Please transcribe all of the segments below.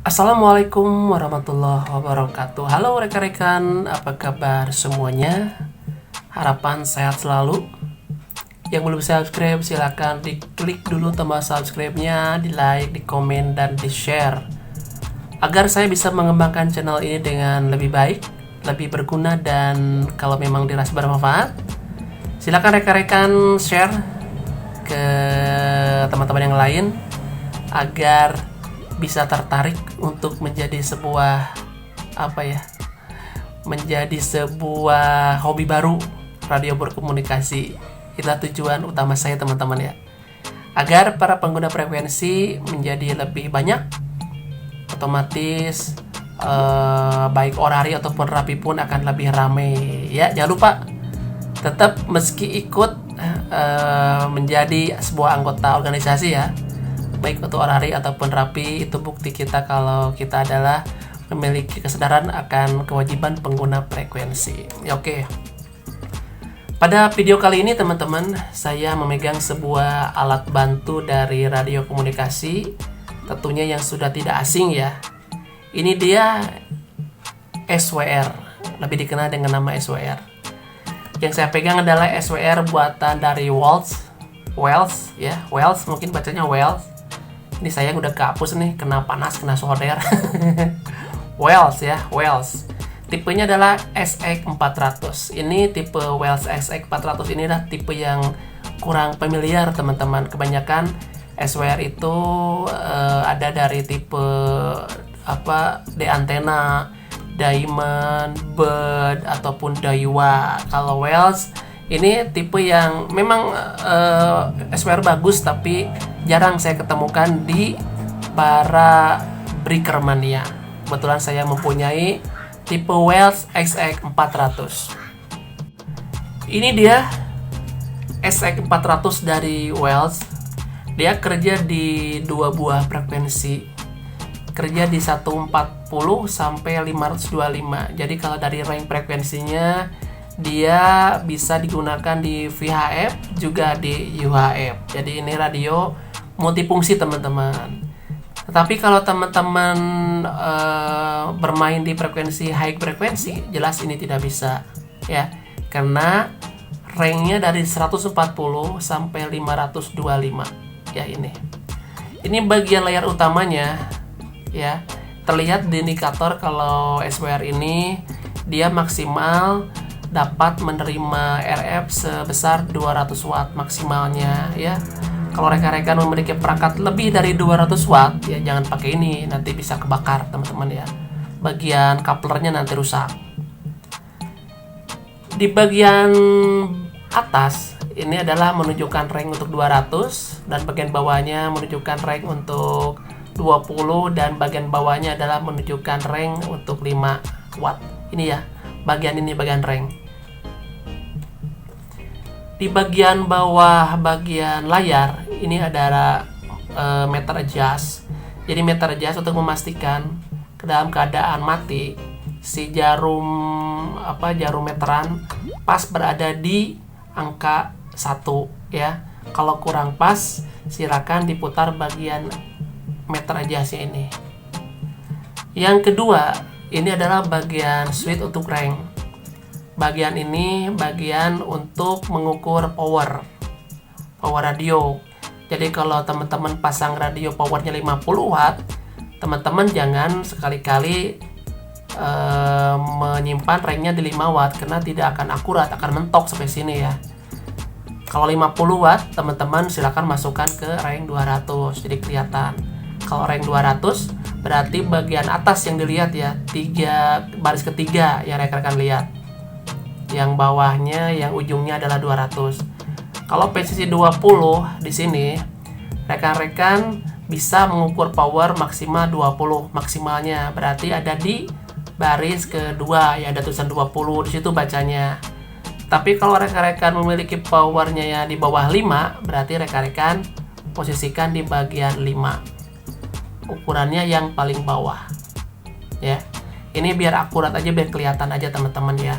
Assalamualaikum warahmatullahi wabarakatuh. Halo rekan-rekan, apa kabar semuanya? Harapan sehat selalu. Yang belum subscribe silahkan diklik dulu tombol subscribe-nya, di like, di komen, dan di share agar saya bisa mengembangkan channel ini dengan lebih baik, lebih berguna, dan kalau memang dirasa bermanfaat silakan rekan-rekan share ke teman-teman yang lain agar bisa tertarik untuk menjadi sebuah menjadi sebuah hobi baru, radio berkomunikasi. Itulah tujuan utama saya teman-teman ya, agar para pengguna frekuensi menjadi lebih banyak, otomatis baik orari ataupun rapi pun akan lebih ramai ya. Jangan lupa tetap meski ikut menjadi sebuah anggota organisasi ya, baik untuk orari ataupun rapi. Itu bukti kita kalau kita adalah memiliki kesadaran akan kewajiban pengguna frekuensi. Oke. Pada video kali ini teman-teman, saya memegang sebuah alat bantu dari radio komunikasi, tentunya yang sudah tidak asing ya. Ini dia SWR, lebih dikenal dengan nama SWR. Yang saya pegang adalah SWR buatan dari Wales ya, Wales, mungkin bacanya Wales. Ini saya udah kehapus nih, kena panas, kena solder. Wales ya, Wales. Tipenya adalah SX400. Ini tipe Wales SX400 ini adalah tipe yang kurang familiar teman-teman. Kebanyakan SWR itu ada dari tipe D antena, Diamond, Bird, ataupun Daiwa. Kalau Wales ini tipe yang memang SWR bagus, tapi jarang saya ketemukan di para breaker mania. Kebetulan saya mempunyai tipe Wales SX400. Ini dia SX400 dari Wales. Dia kerja di dua buah frekuensi. Kerja di 140 sampai 525. Jadi kalau dari range frekuensinya dia bisa digunakan di VHF juga di UHF. Jadi ini radio multifungsi teman-teman. Tetapi kalau teman-teman bermain di frekuensi high frekuensi, jelas ini tidak bisa ya, karena range-nya dari 140 sampai 525 ya. Ini bagian layar utamanya ya. Terlihat di indikator kalau SWR ini dia maksimal dapat menerima RF sebesar 200 watt maksimalnya ya. Kalau rekan-rekan memiliki perangkat lebih dari 200 watt ya jangan pakai ini, nanti bisa kebakar teman-teman ya. Bagian couplernya nanti rusak. Di bagian atas ini adalah menunjukkan range untuk 200 dan bagian bawahnya menunjukkan range untuk 20 dan bagian bawahnya adalah menunjukkan range untuk 5 watt. Ini ya, bagian ini bagian range. Di bagian bawah bagian layar ini ada meter adjust. Jadi meter adjust untuk memastikan ke dalam keadaan mati si jarum meteran pas berada di angka 1 ya. Kalau kurang pas silakan diputar bagian meter adjust ini. Yang kedua, ini adalah bagian switch untuk range. Bagian ini bagian untuk mengukur power radio. Jadi kalau teman-teman pasang radio powernya 50 watt, teman-teman jangan sekali-kali menyimpan range-nya di 5 watt karena tidak akan akurat, akan mentok sampai sini ya. Kalau 50 watt, teman-teman silakan masukkan ke range 200 jadi kelihatan. Kalau range 200 berarti bagian atas yang dilihat ya, baris ketiga yang rekan-rekan lihat. Yang bawahnya, yang ujungnya adalah 200. Kalau posisi 20 di sini, rekan-rekan bisa mengukur power maksimal 20 maksimalnya. Berarti ada di baris kedua ya, ada tulisan 20 di situ bacanya. Tapi kalau rekan-rekan memiliki powernya ya di bawah 5, berarti rekan-rekan posisikan di bagian 5. Ukurannya yang paling bawah. Ya. Ini biar akurat aja, biar kelihatan aja teman-teman ya.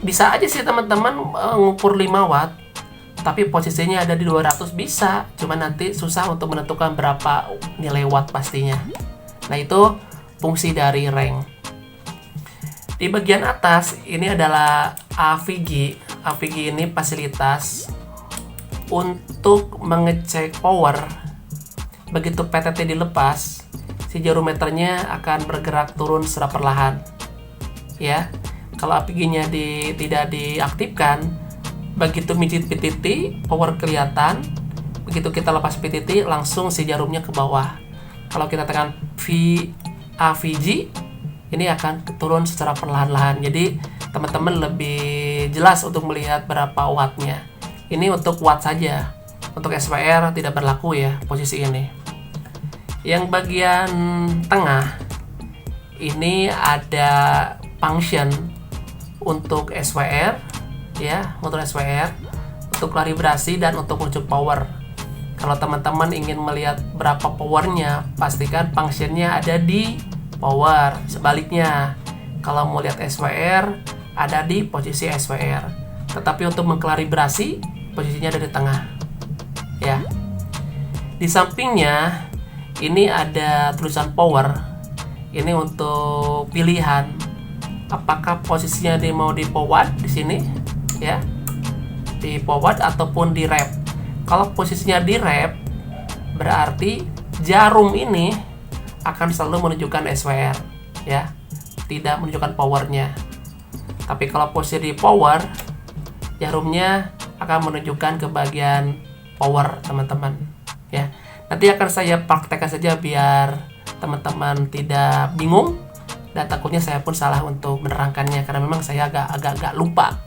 Bisa aja sih teman-teman ngukur 5 watt, tapi posisinya ada di 200 bisa, cuma nanti susah untuk menentukan berapa nilai watt pastinya. Nah, itu fungsi dari rank. Di bagian atas ini adalah AVG. AVG ini fasilitas untuk mengecek power. Begitu PTT dilepas, si jarum meternya akan bergerak turun secara perlahan. Ya, kalau AVG-nya tidak diaktifkan, begitu mijit PTT, power kelihatan. Begitu kita lepas PTT, langsung si jarumnya ke bawah. Kalau kita tekan AVG, ini akan turun secara perlahan-lahan. Jadi teman-teman lebih jelas untuk melihat berapa wattnya. Ini untuk watt saja. Untuk SWR tidak berlaku ya posisi ini. Yang bagian tengah ini ada function untuk SWR ya, untuk SWR, untuk kalibrasi dan untuk mengukur power. Kalau teman-teman ingin melihat berapa powernya, pastikan functionnya ada di power. Sebaliknya, kalau mau lihat SWR ada di posisi SWR. Tetapi untuk mengkalibrasi posisinya ada di tengah. Ya. Di sampingnya ini ada tulisan power. Ini untuk pilihan apakah posisinya mau di forward di sini ya. Di forward ataupun di rep. Kalau posisinya di rep berarti jarum ini akan selalu menunjukkan SWR ya. Tidak menunjukkan powernya. Tapi kalau posisi di power, jarumnya akan menunjukkan ke bagian power teman-teman ya. Nanti akan saya praktekkan saja biar teman-teman tidak bingung dan takutnya saya pun salah untuk menerangkannya karena memang saya agak lupa.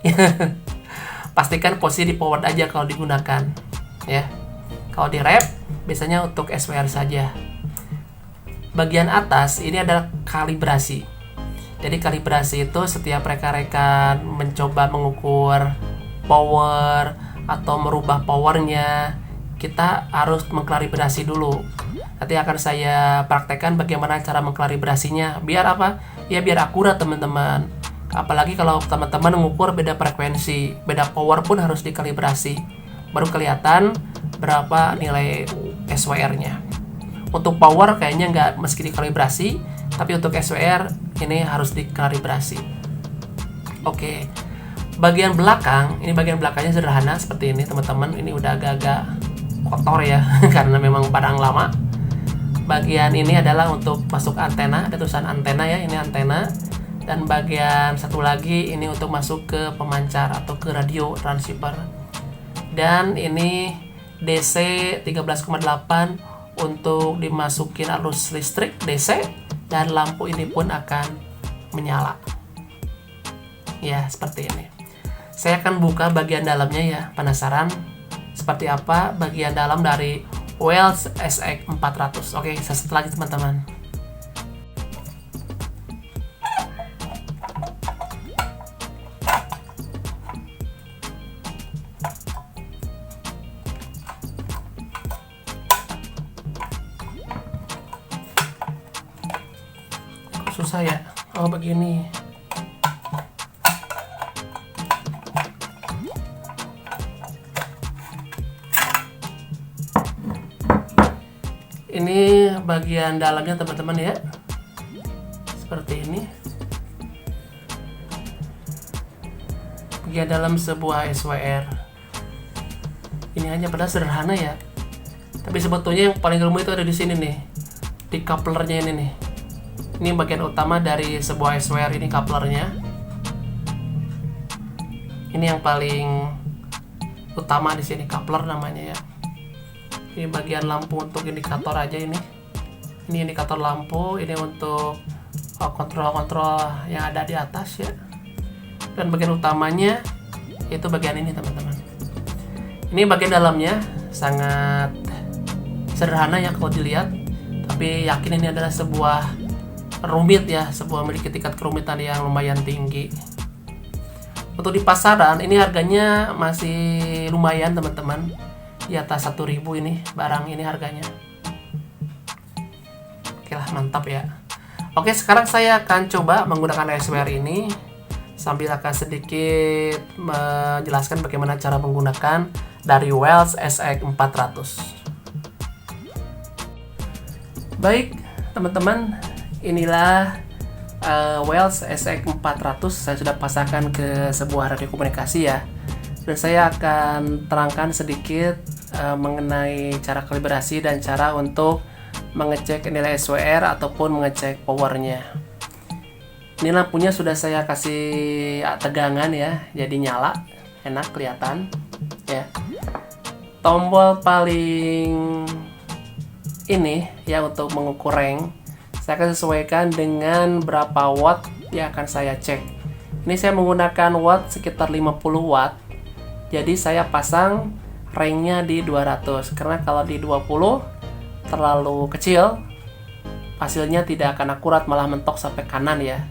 Pastikan posisi di power aja kalau digunakan ya. Kalau di rep biasanya untuk SWR saja. Bagian atas ini adalah kalibrasi. Jadi kalibrasi itu setiap rekan-rekan mencoba mengukur power atau merubah powernya, kita harus mengkalibrasi dulu. Nanti akan saya praktekkan bagaimana cara mengkalibrasinya. Biar apa? Ya biar akurat teman-teman. Apalagi kalau teman-teman mengukur beda frekuensi, beda power pun harus dikalibrasi. Baru kelihatan berapa nilai SWR-nya. Untuk power kayaknya nggak meski dikalibrasi, tapi untuk SWR ini harus dikalibrasi. Oke. Bagian belakang, ini bagian belakangnya sederhana seperti ini teman-teman. Ini udah agak-agak kotor ya karena memang barang lama. Bagian ini adalah untuk masuk antena, ada tulisan antena ya, ini antena. Dan bagian satu lagi ini untuk masuk ke pemancar atau ke radio transceiver. Dan ini DC 13,8 untuk dimasukin arus listrik DC, dan lampu ini pun akan menyala. Ya, seperti ini. Saya akan buka bagian dalamnya ya, penasaran seperti apa bagian dalam dari Wells SX400. Oke, sesaat lagi teman-teman. Susah ya? Oh, begini. Ini bagian dalamnya teman-teman ya, seperti ini. Bagian dalam sebuah SWR. Ini hanya pada sederhana ya, tapi sebetulnya yang paling rumit itu ada di sini nih, di couplernya ini nih. Ini bagian utama dari sebuah SWR, ini couplernya. Ini yang paling utama di sini, coupler namanya ya. Ini bagian lampu untuk indikator aja ini. Ini indikator lampu, ini untuk kontrol-kontrol yang ada di atas ya. Dan bagian utamanya itu bagian ini teman-teman. Ini bagian dalamnya sangat sederhana ya kalau dilihat, tapi yakin ini adalah sebuah rumit ya, sebuah memiliki tingkat kerumitan yang lumayan tinggi. Untuk di pasaran ini harganya masih lumayan teman-teman, di atas 1.000 ini barang ini harganya. Oke lah, mantap ya. Oke, sekarang saya akan coba menggunakan SWR ini sambil akan sedikit menjelaskan bagaimana cara menggunakan dari Wells SX400. Baik, teman-teman, inilah Wells SX400 saya sudah pasangkan ke sebuah radio komunikasi ya. Dan saya akan terangkan sedikit mengenai cara kalibrasi dan cara untuk mengecek nilai SWR ataupun mengecek powernya. Ini lampunya sudah saya kasih tegangan ya, jadi nyala, enak kelihatan ya. Tombol paling ini ya untuk mengukur rank, saya akan sesuaikan dengan berapa watt yang akan saya cek. Ini saya menggunakan watt sekitar 50 watt. Jadi saya pasang ranknya di 200, karena kalau di 20 terlalu kecil, hasilnya tidak akan akurat, malah mentok sampai kanan ya.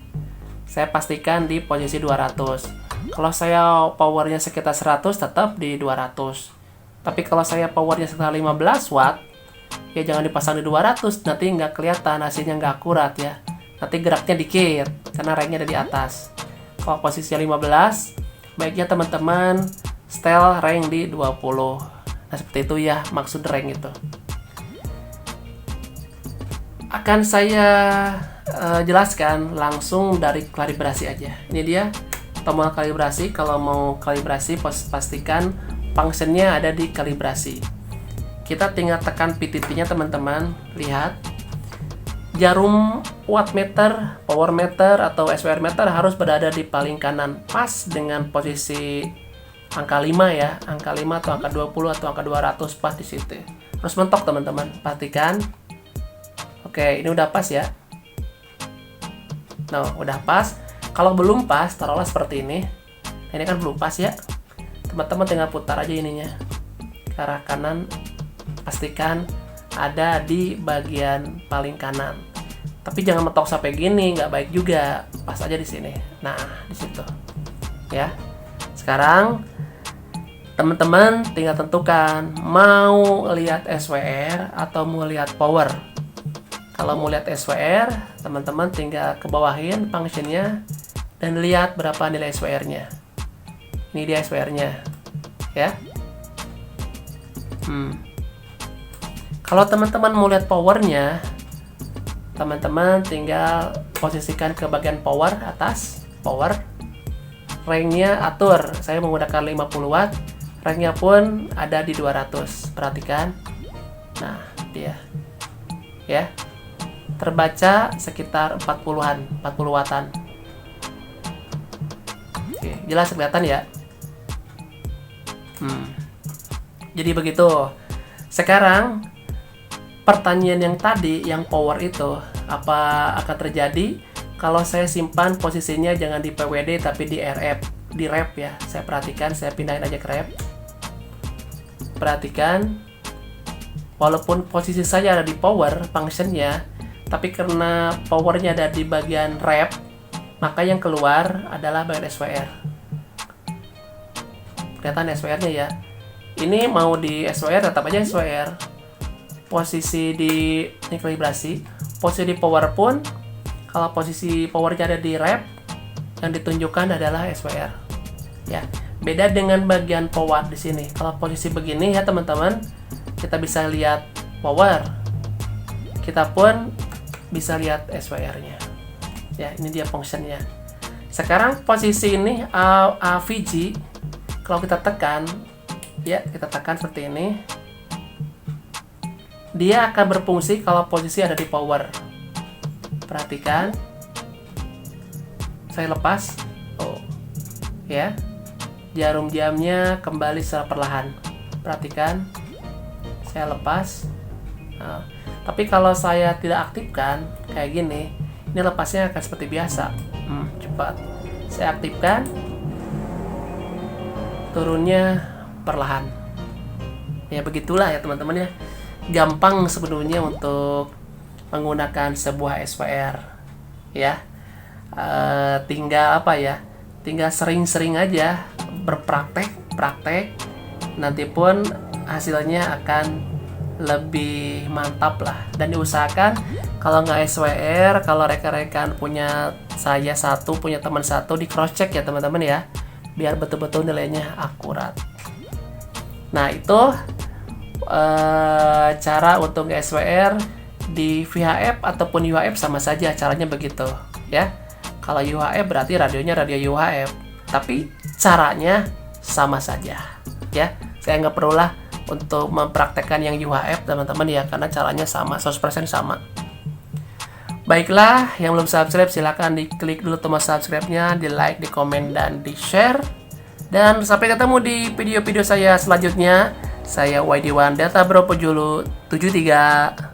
Saya pastikan di posisi 200. Kalau saya powernya sekitar 100, tetap di 200. Tapi kalau saya powernya sekitar 15 watt, ya jangan dipasang di 200, nanti nggak kelihatan, hasilnya nggak akurat ya. Nanti geraknya dikit, karena ranknya ada di atas. Kalau posisinya 15, baiknya teman-teman setel rank di 20. Nah seperti itu ya maksud rank itu. Akan saya jelaskan langsung dari kalibrasi aja. Ini dia tombol kalibrasi. Kalau mau kalibrasi, pastikan functionnya ada di kalibrasi. Kita tinggal tekan PTT-nya teman-teman. Lihat, jarum wattmeter, power meter atau SWR meter harus berada di paling kanan, pas dengan posisi angka 5 ya, angka 5 atau angka 20 atau angka 200, pas di situ. Harus mentok teman-teman, perhatikan. Oke, ini udah pas ya. Nah, udah pas. Kalau belum pas, taruhlah seperti ini. Ini kan belum pas ya. Teman-teman tinggal putar aja ininya ke arah kanan. Pastikan ada di bagian paling kanan. Tapi jangan mentok sampai gini, nggak baik juga. Pas aja di sini. Nah, di situ. Ya. Sekarang teman-teman tinggal tentukan mau lihat SWR atau mau lihat power. Kalau mau lihat SWR, teman-teman tinggal ke bawahin functionnya dan lihat berapa nilai SWR-nya. Ini dia SWR-nya, ya. Kalau teman-teman mau lihat powernya, teman-teman tinggal posisikan ke bagian power atas, power. Ranknya atur, saya menggunakan 50 watt. Ranknya pun ada di 200. Perhatikan. Nah, dia. Ya. Terbaca sekitar 40-an, 40 wattan. Oke, jelas kelihatan ya. Jadi begitu. Sekarang pertanyaan yang tadi, yang power itu, apa akan terjadi kalau saya simpan posisinya jangan di PWD tapi di RF, di rep ya. Saya perhatikan, saya pindahin aja ke rep. Perhatikan, walaupun posisi saya ada di power functionnya, tapi karena powernya ada di bagian rep, maka yang keluar adalah bagian SWR. Kelihatan SWR-nya ya. Ini mau di SWR, tetap aja SWR. Posisi di ini kalibrasi, posisi di power pun, kalau posisi powernya ada di rep, yang ditunjukkan adalah SWR. Ya, beda dengan bagian power di sini. Kalau posisi begini ya teman-teman, kita bisa lihat power. Kita pun bisa lihat SWR-nya. Ya, ini dia functionnya. Sekarang posisi ini AVG, kalau kita tekan, ya kita tekan seperti ini, dia akan berfungsi kalau posisi ada di power. Perhatikan, saya lepas, ya, jarum jamnya kembali secara perlahan. Perhatikan, saya lepas. Tapi kalau saya tidak aktifkan kayak gini, ini lepasnya akan seperti biasa. Cepat. Saya aktifkan, turunnya perlahan. Ya begitulah ya teman-teman ya. Gampang sebenarnya untuk menggunakan sebuah SWR. Ya. Tinggal apa ya? Tinggal sering-sering aja praktek. Nanti pun hasilnya akan lebih mantap lah. Dan diusahakan kalau nggak SWR, kalau rekan-rekan punya saya satu, punya teman satu, di cross check ya teman-teman ya, biar betul-betul nilainya akurat. Nah itu cara untuk SWR di VHF ataupun UHF sama saja, caranya begitu ya. Kalau UHF berarti radionya radio UHF, tapi caranya sama saja ya. Saya nggak perlulah untuk mempraktekkan yang UHF teman-teman ya, karena caranya sama, 100% sama. Baiklah, yang belum subscribe silahkan diklik dulu tombol subscribe-nya, di like, di komen, dan di share. Dan sampai ketemu di video-video saya selanjutnya. Saya YD1 Delta Bro Pejulu 73.